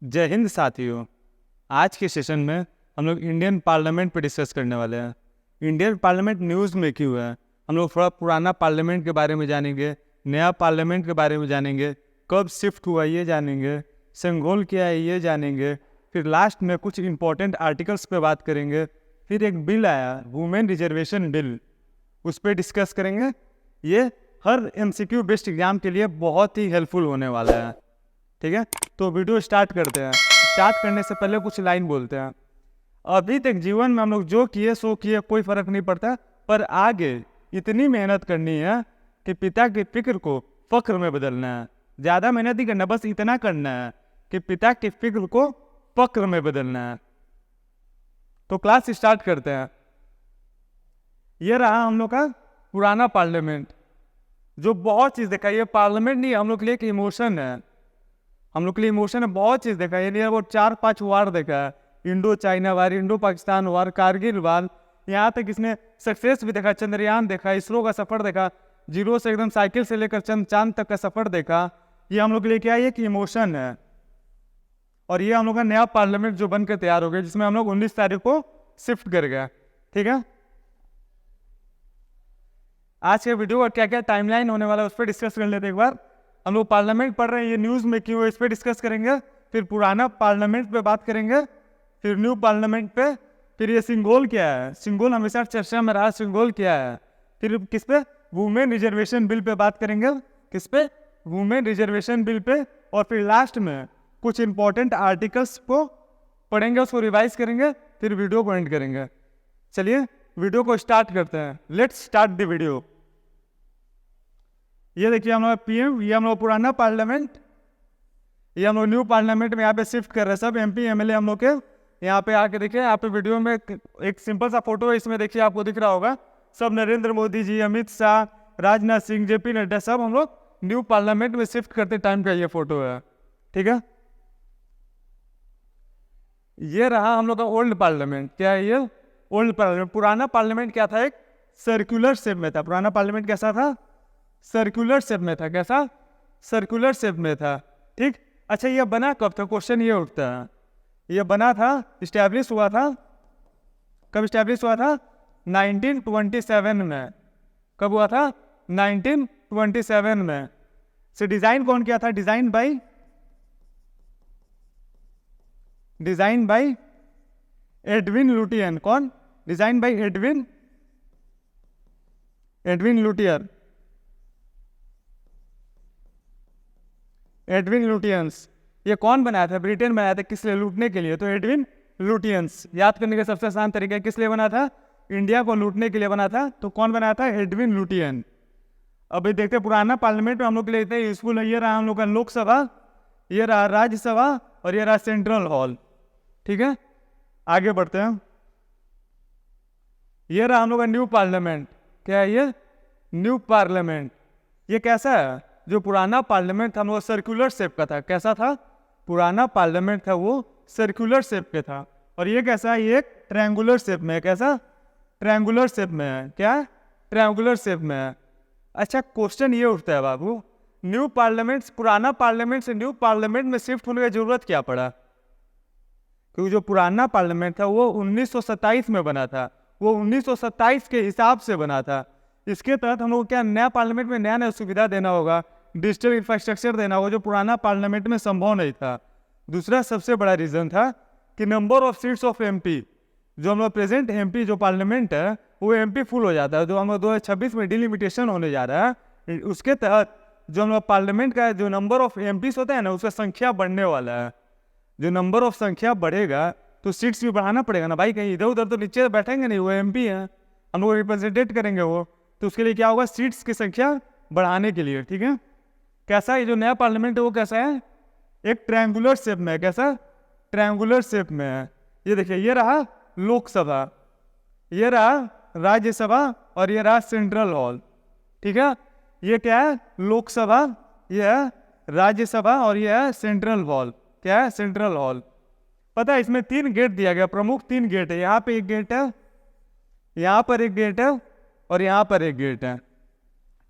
जय हिंद साथियों। आज के सेशन में हम लोग इंडियन पार्लियामेंट पे डिस्कस करने वाले हैं। इंडियन पार्लियामेंट न्यूज़ में क्यों है, हम लोग थोड़ा पुराना पार्लियामेंट के बारे में जानेंगे, नया पार्लियामेंट के बारे में जानेंगे, कब शिफ्ट हुआ ये जानेंगे, संगोल क्या है ये जानेंगे, फिर लास्ट में कुछ इंपॉर्टेंट आर्टिकल्स पे बात करेंगे, फिर एक बिल आया वुमेन रिजर्वेशन बिल, उस पर डिस्कस करेंगे। ये हर MCQ बेस्ड एग्जाम के लिए बहुत ही हेल्पफुल होने वाला है। ठीक है, तो वीडियो स्टार्ट करते हैं। स्टार्ट करने से पहले कुछ लाइन बोलते हैं। अभी तक जीवन में हम लोग जो किए सो किए, कोई फर्क नहीं पड़ता, पर आगे इतनी मेहनत करनी है कि पिता की फिक्र को फख्र में बदलना है। ज़्यादा मेहनत नहीं करना, बस इतना करना है कि पिता की फिक्र को फख्र में बदलना है। तो क्लास स्टार्ट करते हैं। ये रहा हम लोग का पुराना पार्लियामेंट, जो बहुत चीज़ देखा। ये पार्लियामेंट नहीं, हम लोग के लिए एक इमोशन है। हम लोग के लिए इमोशन है, बहुत चीज़ देखा है। ये वो 4-5 वार देखा है, Indo China war, Indo Pakistan war, Kargil war, यहाँ तक इसने सक्सेस भी देखा। चंद्रयान देखा, इसरो का सफ़र देखा, जीरो से एकदम साइकिल से लेकर चांद तक का सफ़र देखा। ये हम लोग के लिए क्या है, एक इमोशन है। और ये हम लोग का नया पार्लियामेंट जो बन के तैयार हो गया, जिसमें हम लोग 19 तारीख को शिफ्ट कर गए। ठीक है, आज के वीडियो का क्या क्या टाइमलाइन होने वाला है उस पर डिस्कस कर लेते हैं एक बार। हम लोग पार्लियामेंट पढ़ रहे हैं, ये न्यूज़ में क्यों है इस पर डिस्कस करेंगे, फिर पुराना पार्लियामेंट पे बात करेंगे, फिर न्यू पार्लियामेंट पे, फिर ये सिंगोल क्या है, सिंगोल हमेशा चर्चा में रहा, सिंगोल क्या है, फिर किस पे, वुमेन रिजर्वेशन बिल पे बात करेंगे, किस पे, वुमेन रिजर्वेशन बिल पे, और फिर लास्ट में कुछ इंपॉर्टेंट आर्टिकल्स को पढ़ेंगे, उसको रिवाइज करेंगे, फिर वीडियो को एंड करेंगे। चलिए वीडियो को स्टार्ट करते हैं। Let's start the video. ये देखिए हम लोग PM, ये हम लोग पुराना पार्लियामेंट, ये हम लोग न्यू पार्लियामेंट में यहाँ पे शिफ्ट कर रहे हैं। सब MP MLA हम लोग के यहाँ पे आके देखिए। यहाँ पे वीडियो में एक सिंपल सा फोटो है, इसमें देखिए आपको दिख रहा होगा सब नरेंद्र मोदी जी, अमित शाह, राजनाथ सिंह, JP नड्डा, सब हम लोग न्यू पार्लियामेंट में शिफ्ट करते टाइम का ये फोटो है। ठीक है, ये रहा हम लोग का ओल्ड पार्लियामेंट। क्या है ये, ओल्ड पार्लियामेंट। पुराना पार्लियामेंट क्या था, एक सर्कुलर शेप में था। पुराना पार्लियामेंट कैसा था, सर्कुलर शेप में था। कैसा, सर्कुलर शेप में था। ठीक, अच्छा ये बना कब था, क्वेश्चन ये उठता है। ये बना था, इस्टेब्लिश हुआ था, कब इस्टेब्लिश हुआ था, 1927 में। कब हुआ था, 1927 में। से डिजाइन कौन किया था, डिजाइन बाय एडविन लुटियन। कौन, design by Edwin Lutier, Edwin Lutyens. ये कौन बनाया था, ब्रिटेन बनाया था। किस लिए, लूटने के लिए। तो एडविन लुटियंस याद करने का सबसे आसान तरीका, किस लिए बना था, इंडिया को लूटने के लिए बना था। तो कौन बनाया था, एडविन लुटियन। अभी देखते पुराना पार्लियामेंट में हम लोग के लिए इतना यूजफुल है। ये रहा हम लोग का लोकसभा, ये रहा राज्यसभा, और ये रहा सेंट्रल हॉल। ठीक है, आगे बढ़ते हैं। ये रहा हम लोग का न्यू पार्लियामेंट। क्या है ये, न्यू पार्लियामेंट। ये कैसा है, जो पुराना पार्लियामेंट था वो सर्कुलर शेप का था। कैसा था, पुराना पार्लियामेंट था वो सर्कुलर शेप पे था। और ये कैसा है, ये ट्रायंगुलर शेप में है। कैसा, ट्रायंगुलर शेप में है। क्या, ट्रायंगुलर शेप में है। अच्छा क्वेश्चन ये उठता है बाबू, न्यू पार्लियामेंट, पुराना पार्लियामेंट से न्यू पार्लियामेंट में शिफ्ट होने की जरूरत क्या पड़ा। क्योंकि जो पुराना पार्लियामेंट था वो 1927 में बना था, वो 1927 के हिसाब से बना था। इसके तहत हम लोग क्या, नया पार्लियामेंट में नया नया सुविधा देना होगा, डिजिटल इंफ्रास्ट्रक्चर देना होगा, जो पुराना पार्लियामेंट में संभव नहीं था। दूसरा सबसे बड़ा रीजन था कि number of seats of MP, जो हम लोग प्रेजेंट MP जो पार्लियामेंट है वो MP फुल हो जाता है। जो हम लोग 2026 में डिलिमिटेशन होने जा रहा है, उसके तहत जो हम लोग पार्लियामेंट का जो नंबर ऑफ MPs होता है ना, उसका संख्या बढ़ने वाला है। जो नंबर ऑफ संख्या बढ़ेगा तो सीट्स भी बढ़ाना पड़ेगा ना भाई। कहीं इधर उधर तो नीचे बैठेंगे नहीं, वो MP है, हम लोग रिप्रेजेंटेट करेंगे वो। तो उसके लिए क्या होगा, सीट्स की संख्या बढ़ाने के लिए। ठीक है, कैसा है, ये जो नया पार्लियामेंट है वो कैसा है, एक ट्रायंगुलर शेप में है। कैसा, ट्रायंगुलर शेप में है। ये देखिए, ये रहा लोकसभा, ये रहा राज्यसभा, और ये रहा सेंट्रल हॉल। ठीक है, ये क्या है, लोकसभा, ये है राज्यसभा, और ये है सेंट्रल हॉल। क्या है, सेंट्रल हॉल। पता है इसमें 3 गेट दिया गया, प्रमुख 3 गेट है। यहाँ पे एक गेट है, यहाँ पर एक गेट है, और यहाँ पर एक गेट है।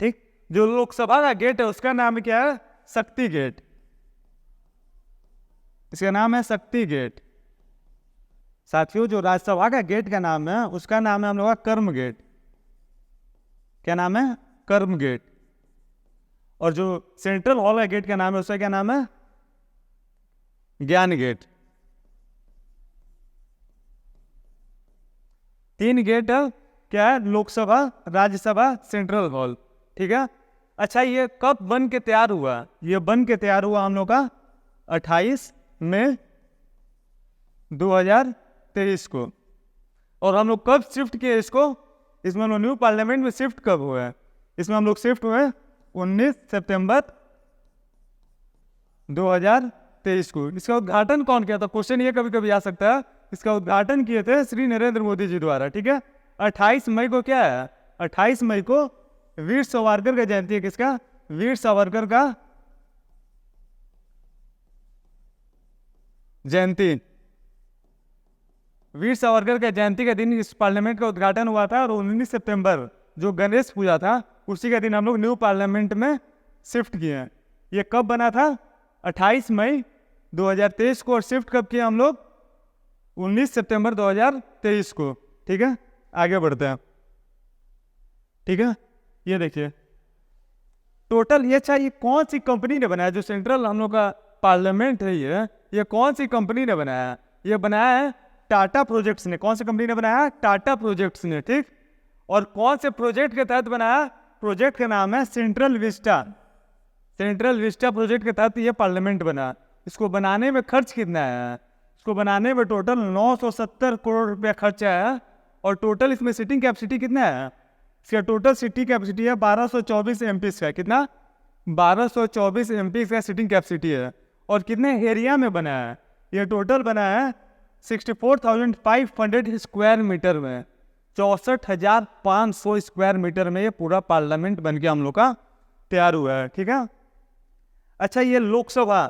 ठीक, जो लोकसभा का गेट है उसका नाम क्या है, शक्ति गेट। इसका नाम है शक्ति गेट। साथियों, जो राज्यसभा का गेट का नाम है उसका नाम है हम लोग का कर्म गेट। क्या नाम है? कर्म गेट। और जो सेंट्रल हॉल का गेट का नाम है उसका क्या नाम है? ज्ञान गेट। 3 गेट है। क्या है? Lok Sabha, Rajya Sabha, central hall. ठीक है। अच्छा, ये कब बन के तैयार हुआ? ये बन के तैयार हुआ हम लोग का 28 मई 2023 को। और हम लोग कब शिफ्ट किए इसको? इसमें हम लोग न्यू पार्लियामेंट में शिफ्ट कब हुए हैं? इसमें हम लोग शिफ्ट हुए 19 सितंबर 2023 को। इसका उद्घाटन कौन किया था? क्वेश्चन ये कभी कभी आ सकता है। इसका उद्घाटन किए थे श्री नरेंद्र मोदी जी द्वारा। ठीक है। 28 मई को क्या है? 28 मई को वीर सावरकर का जयंती है। किसका? वीर सावरकर का जयंती। वीर सावरकर के जयंती के दिन इस पार्लियामेंट का उद्घाटन हुआ था। और 19 सितंबर जो गणेश पूजा था उसी के दिन हम लोग न्यू पार्लियामेंट में शिफ्ट किए हैं। ये कब बना था? 28 मई 2023 को। और शिफ्ट कब किया हम लोग? 19 सितंबर 2023 को। ठीक है, आगे बढ़ते हैं। ठीक है, ये देखिए टोटल ये चाहिए कौन सी कंपनी ने बनाया? जो सेंट्रल हम लोग का पार्लियामेंट है ये कौन सी कंपनी ने बनाया? ये बनाया है टाटा प्रोजेक्ट्स ने। कौन सी कंपनी ने बनाया? टाटा प्रोजेक्ट्स ने। ठीक। और कौन से प्रोजेक्ट के तहत बनाया? प्रोजेक्ट का नाम है central Vista. Central Vista project के तहत ये पार्लियामेंट बना। इसको बनाने में खर्च कितना है? इसको बनाने में टोटल 970 करोड़ रुपया खर्चा है। और टोटल इसमें सीटिंग कैपेसिटी कितना है? इसका टोटल सीटिंग कैपेसिटी है 1224 MP का। कितना? 1224 MP का सीटिंग कैपेसिटी है। और कितने एरिया में बना है? ये टोटल बना है 64,500 स्क्वायर मीटर में। 64,500 स्क्वायर मीटर में ये पूरा पार्लियामेंट बन के हम लोग का तैयार हुआ है। ठीक है। अच्छा, ये लोकसभा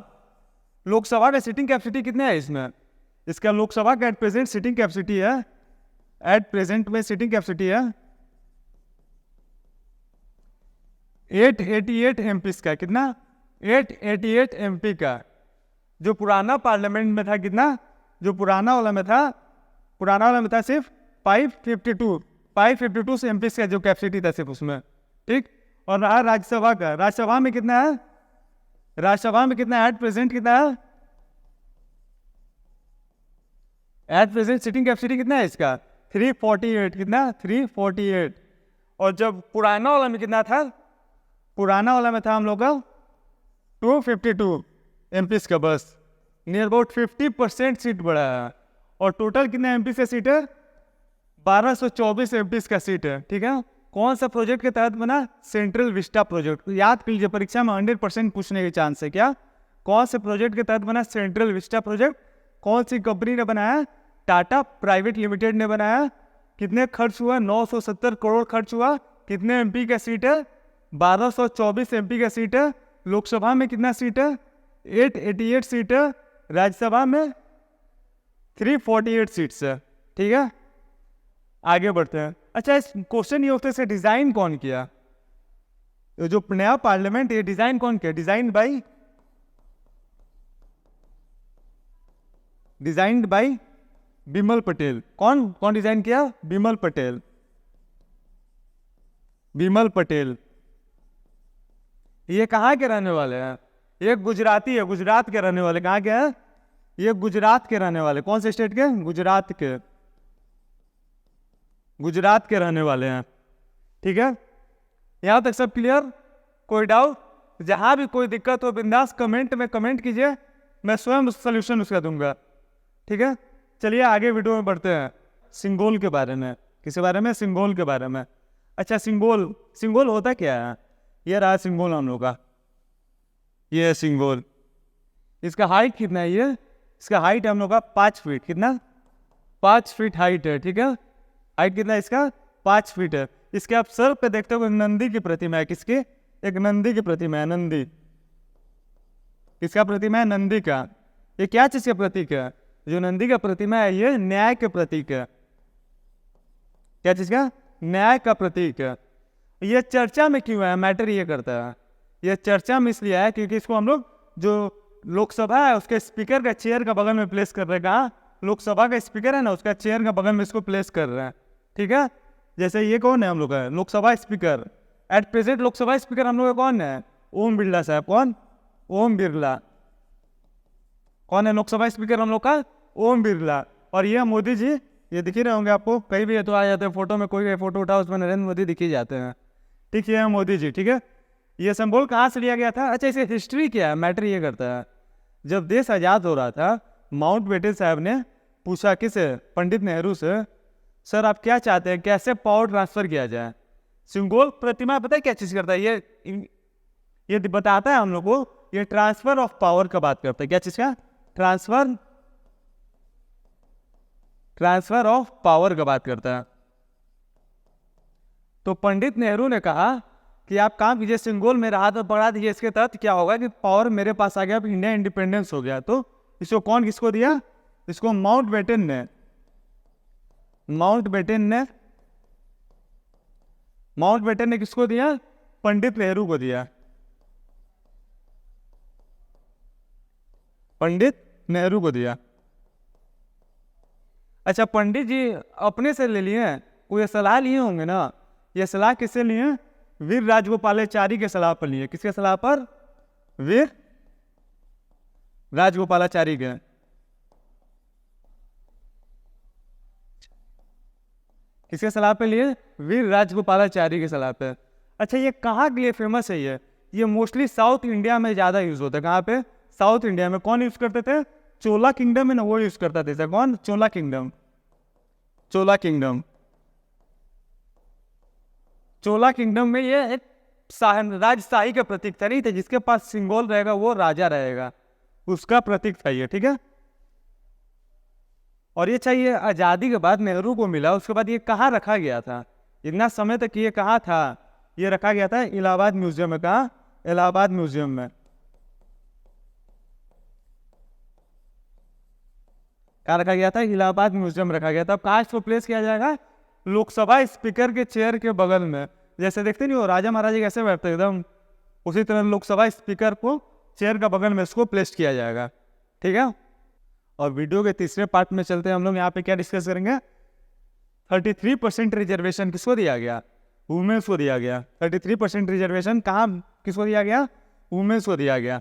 का सीटिंग कैपेसिटी कितना है इसमें? इसका लोकसभा का एट प्रेजेंट सीटिंग कैपेसिटी है, एट प्रेजेंट में सीटिंग कैपेसिटी है 888 MP का। कितना? 888 MP का। जो पुराना पार्लियामेंट में था कितना? जो पुराना वाला में था सिर्फ 552 MP का जो कैपेसिटी था सिर्फ उसमें। ठीक। और रहा राज्यसभा का। राज्यसभा में कितना है? राज्यसभा में कितना है? एट प्रेजेंट कितना है? एट प्रेजेंट सीटिंग कैपेसिटी कितना है इसका? 348। कितना? 348। और जब पुराना वाला में कितना था? पुराना वाला में था हम लोग का 252 MP का। बस नियर अबाउट 50% सीट बढ़ा है। और टोटल कितना MP का सीट है? 1224 MP का सीट है। ठीक है। कौन सा प्रोजेक्ट के तहत बना? Central Vista project. याद कीजिए, परीक्षा में 100% पूछने के चांस है। क्या? कौन से प्रोजेक्ट के तहत बना? Central Vista project. कौन सी कंपनी ने बनाया? टाटा प्राइवेट लिमिटेड ने बनाया। कितने खर्च हुआ? 970 करोड़ खर्च हुआ। कितने MP का सीट है? 1224 MP का सीट है। लोकसभा में कितना सीट है? 888 सीट है। राज्यसभा में 348 सीट्स है। ठीक है, आगे बढ़ते हैं। अच्छा, इस क्वेश्चन ये होते से डिजाइन कौन किया? ये जो नया पार्लियामेंट ये डिजाइन कौन किया? Designed by Bimal Patel. कौन डिजाइन किया? बिमल पटेल। ये कहाँ के रहने वाले हैं? ये गुजराती है, गुजरात के रहने वाले। कहाँ के हैं? ये गुजरात के रहने वाले। कौन से स्टेट के? गुजरात के रहने वाले हैं। ठीक है, यहां तक सब क्लियर? कोई डाउट? जहां भी कोई दिक्कत हो बिंदास कमेंट में कमेंट कीजिए, मैं स्वयं सोल्यूशन उसका दूंगा। ठीक है, चलिए आगे वीडियो में बढ़ते हैं। सिंगोल के बारे में। किसके बारे में? सिंगोल के बारे में। अच्छा, सिंगोल होता क्या है? ये रहा सिंगोल हम लोग का। ये है सिंगोल। इसका हाइट कितना है? इसका हाइट हम लोग का 5 फीट। कितना? 5 फीट हाइट है। ठीक है, हाइट कितना है इसका? 5 फीट है। इसके आप सर पे देखते हो नंदी की प्रतिमा है। किसकी? एक नंदी की प्रतिमा है। नंदी। किसका प्रतिमा है? नंदी का। ये क्या चीज का प्रतीक है? जो नंदी का प्रतिमा है ये न्याय के प्रतीक है। क्या चीज का? न्याय का प्रतीक है। ये चर्चा में क्यों है? मैटर ये करता है। ये चर्चा में इसलिए है क्योंकि इसको हम लोग जो लोकसभा है उसके स्पीकर का चेयर का बगल में प्लेस कर रहे हैं। कहाँ? लोकसभा का स्पीकर है ना, उसका चेयर का बगल में इसको प्लेस कर रहे हैं। ठीक है, जैसे ये कौन है हम लोग का Lok Sabha speaker. At present Lok Sabha speaker हम लोग का कौन है? ओम बिरला साहब। कौन? ओम बिरला। कौन है लोकसभा स्पीकर हम लोग का? ओम बिरला। और ये मोदी जी, ये दिख ही रहे होंगे आपको, कहीं भी तो आ जाते हैं फोटो में, कोई फोटो उठाओ उसमें नरेंद्र मोदी दिख ही जाते हैं। ठीक है, मोदी जी। ठीक है, ये सिंबल कहाँ से लिया गया था? अच्छा, इसे हिस्ट्री क्या है, मैटर ये करता है। जब देश आज़ाद हो रहा था, माउंटबेटन साहब ने पूछा किसे? पंडित नेहरू से, सर आप क्या चाहते हैं, कैसे पावर ट्रांसफर किया जाए? सिंगोल प्रतिमा पता है क्या चीज करता है? ये बताता है हम लोग को, ये ट्रांसफर ऑफ पावर का बात करता है। क्या चीज का? ट्रांसफर ऑफ पावर का बात करता है। तो पंडित नेहरू ने कहा कि आप काम कीजिए, सिंगोल मेरे हाथ में पकड़ा दीजिए, इसके तहत क्या होगा कि पावर मेरे पास आ गया, अब इंडिया इंडिपेंडेंस हो गया। तो इसको कौन किसको दिया? इसको माउंटबेटन ने किसको दिया? पंडित नेहरू को दिया। पंडित नेहरू को दिया। अच्छा, पंडित जी अपने से ले लिए हैं, कोई सलाह लिए होंगे ना? ये सलाह किससे लिए? वीर राजगोपालाचारी के सलाह पर लिए। किसके सलाह पर? वीर राजगोपालाचारी के। किसके सलाह पे लिए? वीर राजगोपालाचारी के सलाह पे। अच्छा, ये कहाँ के लिए फेमस है? ये मोस्टली साउथ इंडिया में ज़्यादा यूज होता है। कहाँ पे? साउथ इंडिया में। कौन यूज करते थे? चोला किंगडम है ना, वो यूज करता था। कौन? चोला किंगडम। चोला किंगडम में ये एक राजशाही का प्रतीक था, नहीं था? जिसके पास सिंगोल रहेगा वो राजा रहेगा, उसका प्रतीक था ये। ठीक है, और ये चाहिए आज़ादी के बाद नेहरू को मिला, उसके बाद ये कहाँ रखा गया था? इतना समय तक ये कहाँ था? ये रखा गया था इलाहाबाद म्यूजियम में। कहाँ? इलाहाबाद म्यूजियम में। कहाँ रखा गया था? इलाहाबाद म्यूजियम रखा गया था। अब कहाँ इसको प्लेस किया जाएगा? लोकसभा स्पीकर के चेयर के बगल में। जैसे देखते नहीं हो राजा महाराजा कैसे बैठते एकदम, उसी तरह लोकसभा स्पीकर को चेयर का बगल में इसको प्लेस किया जाएगा। ठीक है, और वीडियो के तीसरे पार्ट में चलते हैं हम लोग। यहाँ पे क्या डिस्कस करेंगे? 33% रिजर्वेशन किसको दिया गया? वुमेन्स को दिया गया। 33% रिजर्वेशन कहाँ किसको दिया गया? वुमेन्स को दिया गया।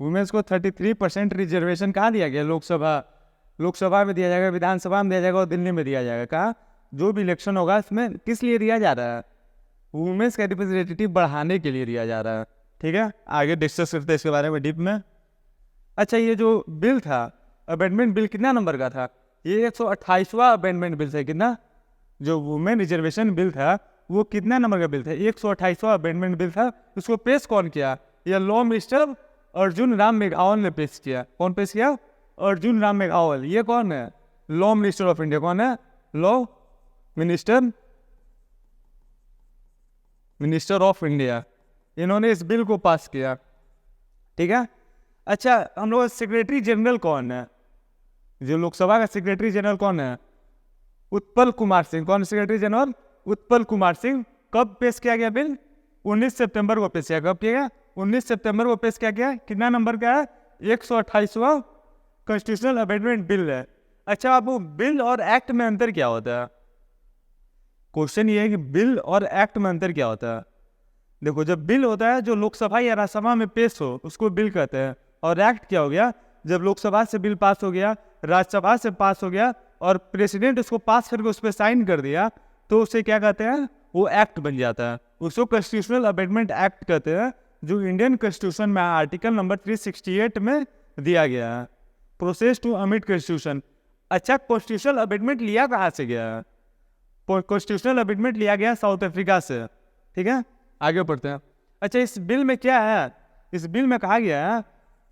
वुमेन्स को 33% रिजर्वेशन कहाँ दिया गया? लोकसभा में दिया जाएगा, विधानसभा में दिया जाएगा और दिल्ली में दिया जाएगा। कहाँ? जो भी इलेक्शन होगा इसमें किस लिए दिया जा रहा है? वुमेन्स का रिप्रेजेंटेटिव बढ़ाने के लिए दिया जा रहा है। ठीक है, आगे डिस्कस करते हैं इसके बारे में डीप में। अच्छा, ये जो बिल था, अमेंडमेंट बिल कितना नंबर का था? ये 128वां अमेंडमेंट बिल था। कितना? जो वुमेन रिजर्वेशन बिल था वो कितना नंबर का बिल था? 128वां अमेंडमेंट बिल था। उसको पेश कौन किया? यह लॉ मिनिस्टर अर्जुन राम मेघवाल ने पेश किया। कौन पेश किया? अर्जुन राम मेघवाल। ये कौन है? Law minister of India. कौन है? Law minister of India. इन्होंने इस बिल को पास किया। ठीक है, अच्छा, हम लोग सेक्रेटरी जनरल कौन है? जो लोकसभा का सेक्रेटरी जनरल कौन है? उत्पल कुमार सिंह। कौन सेक्रेटरी जनरल? उत्पल कुमार सिंह। कब पेश किया गया बिल? 19 सितंबर को पेश किया। कब किया गया? 19 सितंबर को पेश किया गया। कितना नंबर का है? 128वां कॉन्स्टिट्यूशनल अमेंडमेंट बिल है। अच्छा, आपको बिल और एक्ट में अंतर क्या होता है? क्वेश्चन ये है कि बिल और एक्ट में अंतर क्या होता है? देखो, जब बिल होता है जो लोकसभा या राज्यसभा में पेश हो उसको बिल कहते हैं। और एक्ट क्या हो गया? जब लोकसभा से बिल पास हो गया, राज्यसभा से पास हो गया और प्रेसिडेंट उसको पास करके उस पर साइन कर दिया तो उसे क्या कहते हैं? वो एक्ट बन जाता है। उसको कॉन्स्टिट्यूशनल अमेंडमेंट एक्ट कहते हैं, जो इंडियन कॉन्स्टिट्यूशन में आर्टिकल नंबर 368 में दिया गया है। Process to amend constitution. अच्छा, कॉन्स्टिट्यूशनल अमेंडमेंट लिया कहाँ से गया है? कॉन्स्टिट्यूशनल अमेंडमेंट लिया गया साउथ अफ्रीका से। ठीक है, आगे बढ़ते हैं। अच्छा, इस बिल में क्या है? इस बिल में कहा गया है,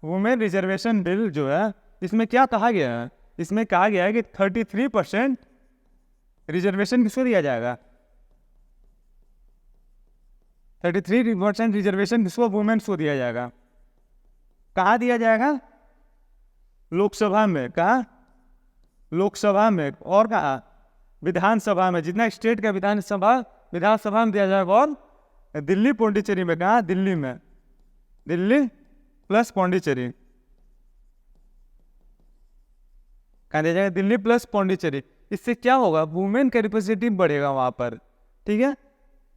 वुमेन रिजर्वेशन बिल जो है, इसमें क्या कहा गया है? इसमें कहा गया है कि 33% रिजर्वेशन किसको दिया जाएगा? 33% रिजर्वेशन किसको? वुमेन्स को दिया जाएगा। कहाँ दिया जाएगा? लोकसभा में। कहाँ? लोकसभा में। और कहाँ? विधानसभा में। जितना स्टेट का विधानसभा में दिया जाएगा। और दिल्ली, पौंडीचेरी में। कहाँ? दिल्ली में। दिल्ली प्लस पौंडीचेरी, कहा दिया जाएगा दिल्ली प्लस पौंडीचेरी। इससे क्या होगा, वुमेन का रिप्रेजेंटेटिव बढ़ेगा वहां पर, ठीक है।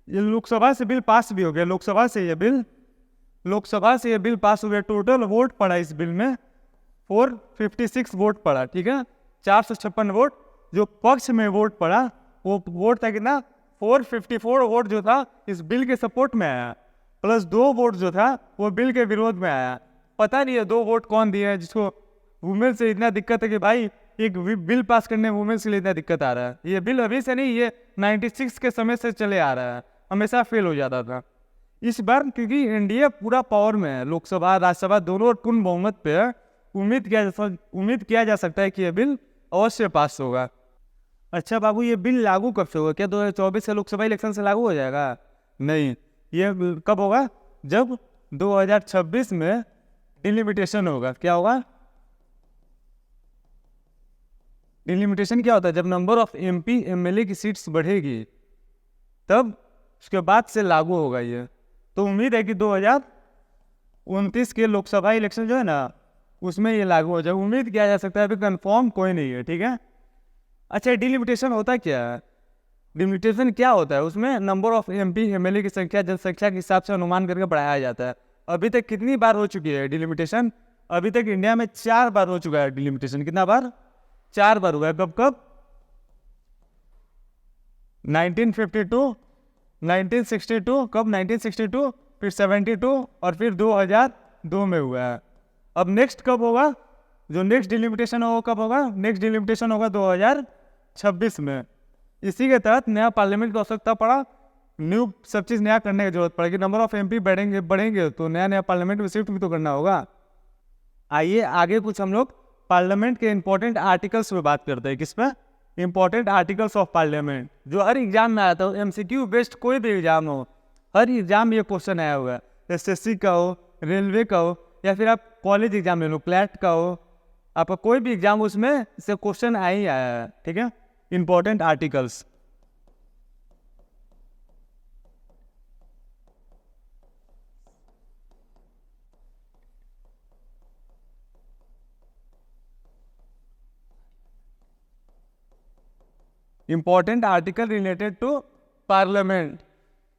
ये लोकसभा से बिल पास भी हो गया, लोकसभा से ये बिल पास हो गया। टोटल वोट पड़ा इस बिल में 456 वोट पड़ा, ठीक है। 456 वोट जो पक्ष में वोट पड़ा, वो वोट था कितना, 454 वोट जो था इस बिल के सपोर्ट में आया, प्लस 2 वोट जो था वो बिल के विरोध में आया। पता नहीं है 2 वोट कौन दिए हैं जिसको वुमेन से इतना दिक्कत है कि भाई एक बिल पास करने में वुमेन के लिए इतना दिक्कत आ रहा है। ये बिल अभी से नहीं, ये 96 के समय से चले आ रहा है, हमेशा फेल हो जाता था। इस बार क्योंकि एनडीए पूरा पावर में है, लोकसभा राज्यसभा दोनों पूर्ण बहुमत पे है, उम्मीद किया जा सकता है कि यह बिल अवश्य पास होगा। अच्छा बाबू, ये बिल लागू कब से होगा, क्या 2024 से लोकसभा इलेक्शन से लागू हो जाएगा? नहीं, ये कब होगा, जब 2026 में डिलिमिटेशन होगा। क्या होगा डिलिमिटेशन? क्या होता है, जब नंबर ऑफ एमपी एमएलए की सीट्स बढ़ेगी तब उसके बाद से लागू होगा ये। तो उम्मीद है कि 2029 के लोकसभा इलेक्शन जो है ना उसमें ये लागू हो जाए, उम्मीद किया जा सकता है, अभी कंफर्म कोई नहीं है, ठीक है। अच्छा, डिलिमिटेशन होता क्या है? डिलिमिटेशन क्या होता है, उसमें नंबर ऑफ एमपी एमएलए की संख्या जनसंख्या के हिसाब से अनुमान करके बढ़ाया जाता है। अभी तक कितनी बार हो चुकी है डिलिमिटेशन? अभी तक इंडिया में 4 बार हो चुका है डिलिमिटेशन। कितना बार? 4 बार हुआ है। कब कब? 1952, 1962, कब 1962, फिर 72 और फिर 2002 में हुआ है। अब नेक्स्ट कब होगा, जो नेक्स्ट डिलिमिटेशन होगा कब होगा? नेक्स्ट डिलिमिटेशन होगा 2026 में। इसी के तहत नया पार्लियामेंट की आवश्यकता पड़ा, न्यू सब चीज़ नया करने की जरूरत पड़ेगी। नंबर ऑफ एमपी बढ़ेंगे तो नया पार्लियामेंट में शिफ्ट भी तो करना होगा। आइए आगे कुछ हम लोग पार्लियामेंट के इंपॉर्टेंट आर्टिकल्स पे बात करते हैं। किस पे? इंपॉर्टेंट आर्टिकल्स ऑफ पार्लियामेंट, जो हर एग्जाम में आता हो, एमसीक्यू बेस्ड कोई भी एग्जाम हो, हर एग्जाम में ये क्वेश्चन आया हुआ है। एसएससी का हो, रेलवे का हो, या फिर आप कॉलेज एग्जाम ले लो, क्लैट का हो, आपका कोई भी एग्जाम उसमें से क्वेश्चन आ ही आया है, ठीक है। Important articles, important article related to parliament.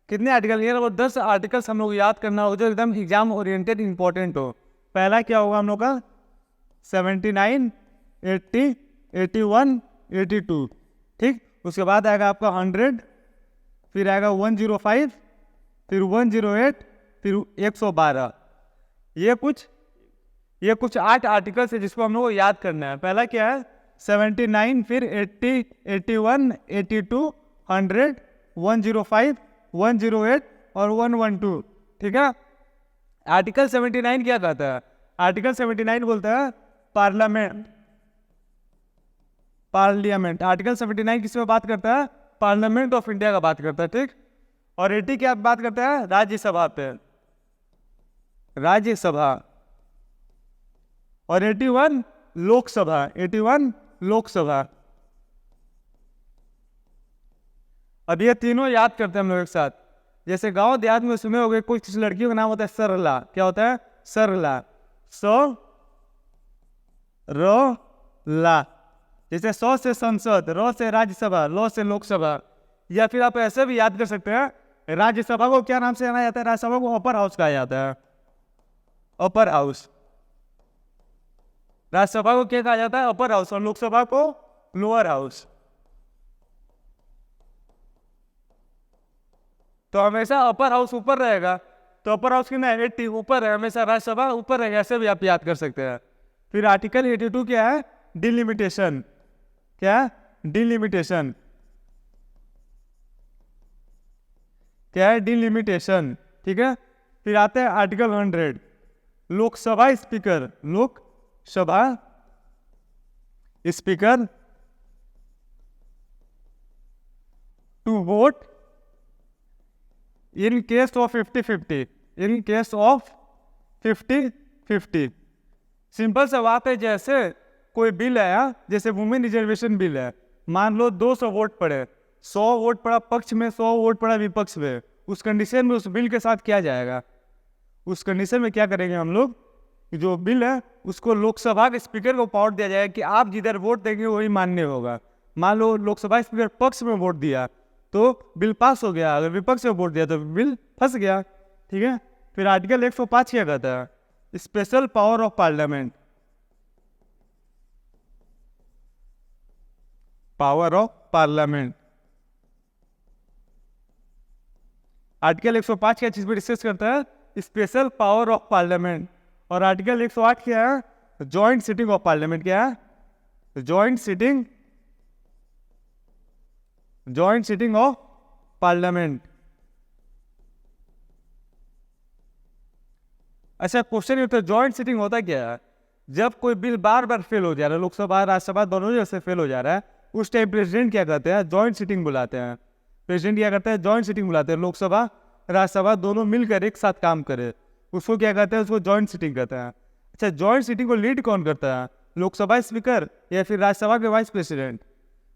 कितने आर्टिकल? ये वो 10 आर्टिकल्स हम लोग याद करना हो जो एकदम एग्जाम ओरिएंटेड इंपॉर्टेंट हो। पहला क्या होगा हम लोग का? 79, 80, 81, 82, ठीक। उसके बाद आएगा आपका 100, फिर आएगा 105, फिर 108, फिर 112। ये कुछ 8 आर्टिकल्स है जिसको हम लोग को याद करना है। पहला क्या है? 79, फिर 80, 81, 82, 100, 105, 108 और 112, ठीक है। आर्टिकल 79 क्या कहता है? आर्टिकल 79 बोलता है पार्लियामेंट। आर्टिकल 79 किस पे बात करता है? पार्लियामेंट ऑफ इंडिया का बात करता है, ठीक। और 80 क्या बात करता है? राज्यसभा पे, राज्यसभा। और 81 लोकसभा, 81 लोकसभा। अब ये तीनों याद करते हैं हम लोग एक साथ। जैसे गांव देहात में सुने होंगे कुछ लड़कियों का नाम होता है सरला। क्या होता है? सरला, र ला। जैसे सौ से संसद, र से राज्यसभा, ल से लोकसभा। या फिर आप ऐसे भी याद कर सकते हैं, राज्यसभा को क्या नाम से जाना जाता है? राज्यसभा को अपर हाउस कहा जाता है, अपर हाउस। राज्यसभा को क्या कहा जाता है? Upper house. और लोकसभा को लोअर हाउस। तो हमेशा अपर हाउस ऊपर रहेगा, तो अपर हाउस कितना है? 80 ऊपर है, हमेशा राज्यसभा ऊपर रहेगा। ऐसे भी आप याद कर सकते हैं। फिर आर्टिकल 82 क्या है? डिलिमिटेशन। क्या है? डिलिमिटेशन। क्या है? डिलिमिटेशन, ठीक है। फिर आते हैं article 100, Lok Sabha speaker. Lok Sabha speaker to vote in case of 50-50, in case of 50-50। Simple सा बात है, जैसे कोई बिल आया, जैसे वुमेन रिजर्वेशन बिल है, मान लो 200 वोट पड़े, 100 वोट पड़ा पक्ष में, 100 वोट पड़ा विपक्ष में, उस कंडीशन में उस बिल के साथ क्या जाएगा? उस कंडीशन में क्या करेंगे हम लोग, जो बिल है उसको लोकसभा के स्पीकर को पावर दिया जाएगा कि आप जिधर वोट देंगे वही मान्य होगा। मान लो लोकसभा स्पीकर पक्ष में वोट दिया तो बिल पास हो गया, अगर विपक्ष में वोट दिया तो बिल फंस गया। ठीक है, फिर आर्टिकल 105 क्या कहता है, special power of parliament. Power of parliament, article 105 क्या चीज पे डिस्कस करता है, स्पेशल पावर ऑफ पार्लियामेंट। और आर्टिकल 108 क्या है, जॉइंट सिटिंग ऑफ पार्लियामेंट। क्या है, जॉइंट सिटिंग ऑफ पार्लियामेंट। अच्छा, क्वेश्चन ये होता है जॉइंट सिटिंग होता क्या है, जब कोई बिल बार बार फेल हो जा रहा है, लोकसभा राज्यसभा दोनों जगह से फेल हो जा रहा है, उस टाइम प्रेसिडेंट क्या करते हैं, जॉइंट सिटिंग बुलाते हैं। प्रेसिडेंट क्या करता है, जॉइंट सिटिंग बुलाते हैं, लोकसभा राज्यसभा दोनों मिलकर एक साथ काम करे, उसको क्या कहते हैं, उसको जॉइंट सिटिंग कहते हैं। अच्छा, जॉइंट सिटिंग को लीड कौन करता है, लोकसभा स्पीकर या फिर राज्यसभा के वाइस प्रेसिडेंट।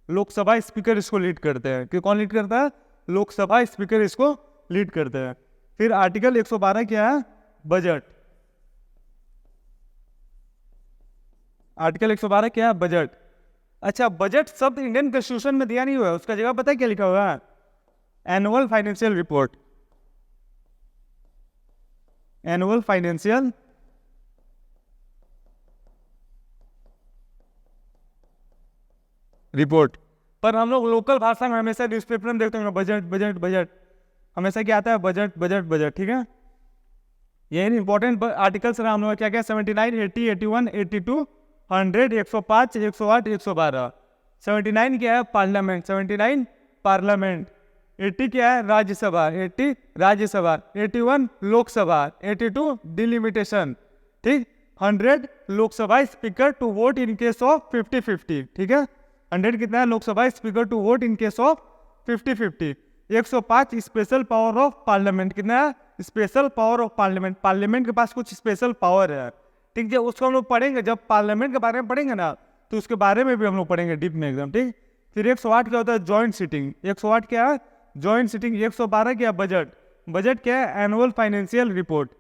लोकसभा स्पीकर इसको लीड करते हैं। कि कौन लीड करता है, लोकसभा स्पीकर इसको लीड करते हैं। फिर आर्टिकल 112 क्या है, बजट। आर्टिकल 112 क्या है, बजट। अच्छा, बजट शब्द इंडियन कॉन्स्टिट्यूशन में दिया नहीं हुआ है, उसका जगह पता है क्या लिखा हुआ है, annual financial report. Annual financial report. पर हम लोग लोकल भाषा में हमेशा न्यूज़पेपर में देखते हैं बजट बजट बजट, हमेशा क्या आता है, बजट बजट बजट। ठीक है, ये इंपॉर्टेंट आर्टिकल्स रहा हम लोग क्या क्या, 79, 80, 81, 82, 100, 105, 108, 112। 79 क्या है, पार्लियामेंट। 79 पार्लियामेंट। 80 क्या है, राज्यसभा। 80 राज्यसभा। 81 लोकसभा। 82 डिलिमिटेशन। ठीक। 100 Lok Sabha speaker to vote in case of 50-50। ठीक है, 100 कितना है, Lok Sabha speaker to vote in case of 50-50। 105 special power of parliament. कितना है, special power of parliament. Parliament के पास कुछ स्पेशल पावर है। ठीक है, उसको हम लोग पढ़ेंगे, जब पार्लियामेंट के बारे में पढ़ेंगे ना तो उसके बारे में भी हम लोग पढ़ेंगे डीप में एकदम। ठीक। फिर 108 क्या होता है, जॉइंट सिटिंग। 108 क्या है, जॉइंट सिटिंग। 112 क्या है, बजट। बजट क्या है, एनुअल फाइनेंशियल रिपोर्ट।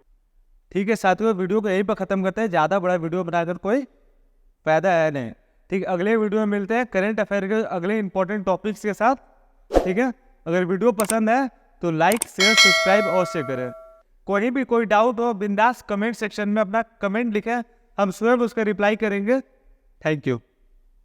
ठीक है साथियों, वीडियो को यहीं पर खत्म करते हैं, ज़्यादा बड़ा वीडियो बनाकर कोई फायदा है नहीं। ठीक, अगले वीडियो में मिलते हैं करेंट अफेयर के अगले इंपॉर्टेंट टॉपिक्स के साथ। ठीक है, अगर वीडियो पसंद है तो लाइक शेयर सब्सक्राइब अवश्य करें। कोई भी कोई डाउट हो बिंदास कमेंट सेक्शन में अपना कमेंट लिखें, हम स्वयं उसका रिप्लाई करेंगे। Thank you.